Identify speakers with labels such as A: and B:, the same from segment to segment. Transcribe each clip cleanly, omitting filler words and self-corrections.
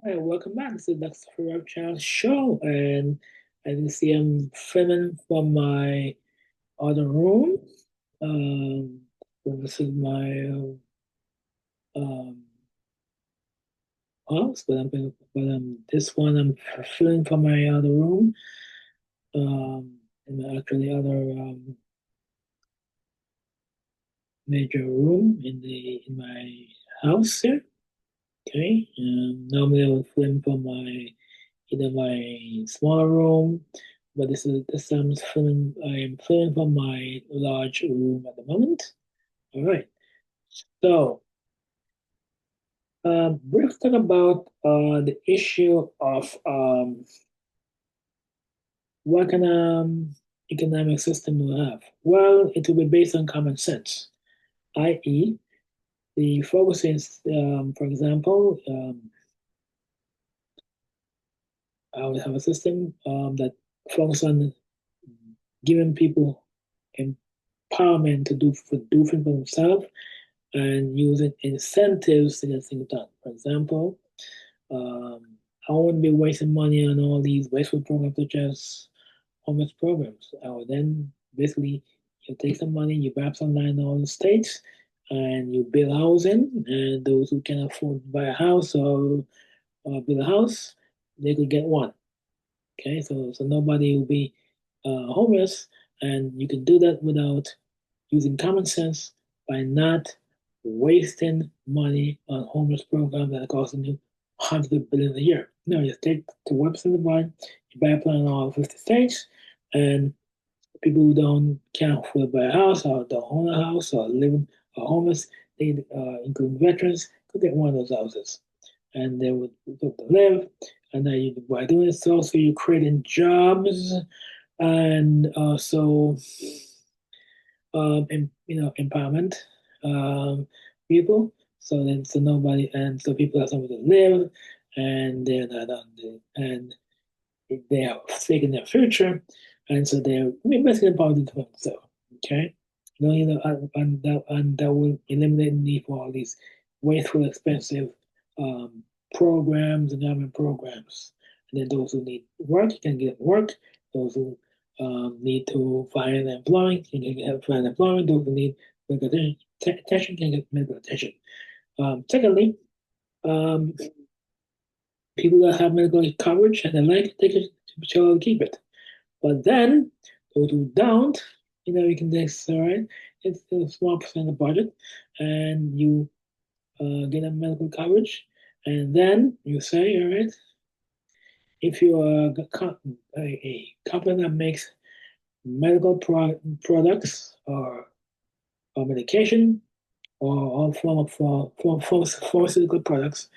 A: Hi, welcome back. This is Dr. Rob Child Show, and as you see, I'm filming from my other room. Um, so this is my um, house, but this one I'm filming from my other room. In my actually other major room in my house here. Okay, normally I would film from my either my smaller room, but this time I am filming from my large room at the moment. All right. So brief talk about the issue of what kind of economic system we have. Well, it will be based on common sense, i.e., the focus is, for example, I would have a system that focuses on giving people empowerment to do things for themselves and using incentives to get things done. For example, um, I wouldn't be wasting money on all these wasteful programs such as homeless programs. I would then basically you take some money, you buy some land in all the states, and you build housing. And those who can afford to buy a house or build a house, they could get one. Okay, so nobody will be homeless, and you can do that without using common sense by not wasting money on homeless programs that are costing you hundreds of billions a year. No, you take the website of mine, you buy a plan in all 50 states, and people who don't can't afford to buy a house or don't own a house or living or homeless, they, including veterans, could get one of those houses. And they would be able to live. And then by doing this, also you're creating jobs and also empowerment people. So nobody and so people have somewhere to live, and they're not on and they have stake in their future, and so they're basically empowered to themselves. Okay, and that will eliminate the need for all these wasteful, expensive um, programs and government programs. And then those who need work can get work. Those who need to find employment can get find employment. Those who need medical attention can get medical attention. Secondly, um, people that have medical coverage and the like, they can shall keep it. But then those who don't, you can just all right, it's a small percent of the budget, and you get a medical coverage, and then you say, all right, if you are a company that makes medical products or medication or all form of pharmaceutical products,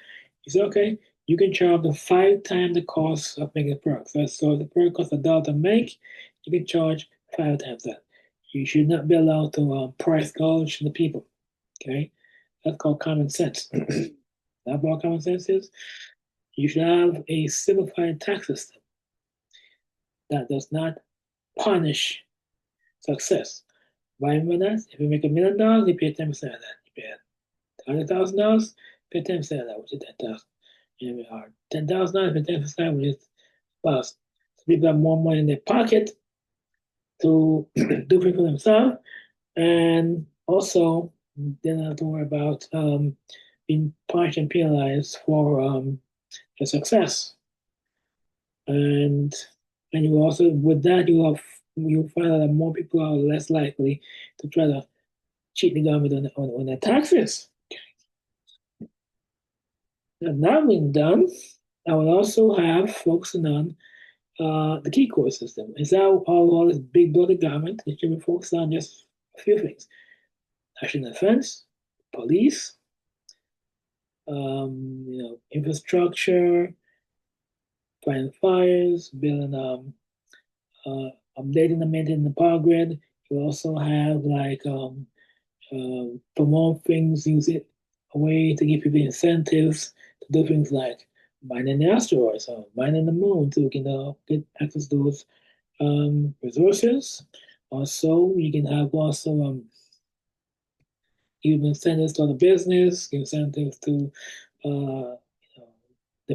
A: you say, okay, you can charge the 5 times the cost of making the product. So the product costs $1 to make, you can charge 5 times that. You should not be allowed to price gouge the people. Okay, that's called common sense. That's what common sense is. You should have a simplified tax system that does not punish success. Why am I that? If you make $1 million, you pay 10% of that. You pay $100,000, pay 10% of that, which is 10,000. Here we are. $10,000, pay 10%, which is plus. So people have more money in their pocket to do things for themselves, and also they don't have to worry about being punished and penalized for their success. And and you also with that you find out that more people are less likely to try to cheat the government on their taxes. And that being done, I will also have focusing on the key core system. Instead of all this big bloated government, it should be focused on just a few things: national defense, police, infrastructure, fighting fires, building updating and maintaining the power grid. You also have like promote things, use it a way to give people incentives to do things like mining the asteroids or mining the moon so we can get access to those resources. Also, you can have also give incentives to the business, give incentives to you know,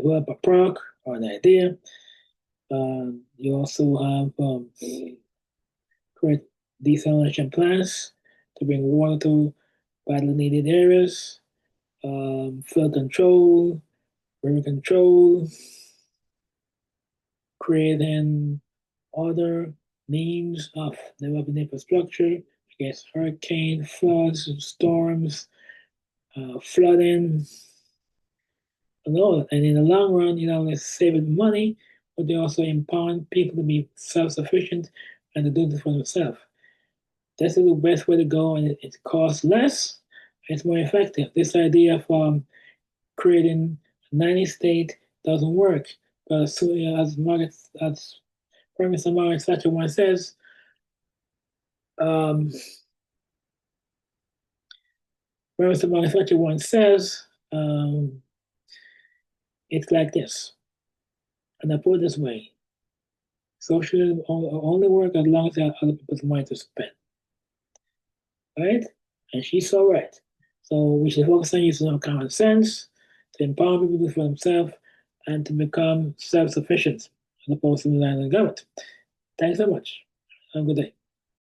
A: develop a product or an idea. You also have create desalination plants to bring water to badly needed areas, flood control, river control, creating other means of developing infrastructure against hurricane, floods, storms, flooding, and all. And in the long run, it's saving money, but they also empowering people to be self-sufficient and to do this for themselves. This is the best way to go, and it costs less. It's more effective. This idea of creating a nanny state doesn't work. But as Prime Minister Margaret Thatcher once says, um, Prime Minister Margaret Thatcher once says, it's like this, and I put it this way: socialism only work as long as they have other people's money to spend, right? And she's so right. So we should focus on using our common sense to empower people for themselves and to become self-sufficient as opposed to relying on the government. Thanks so much. Have a good day.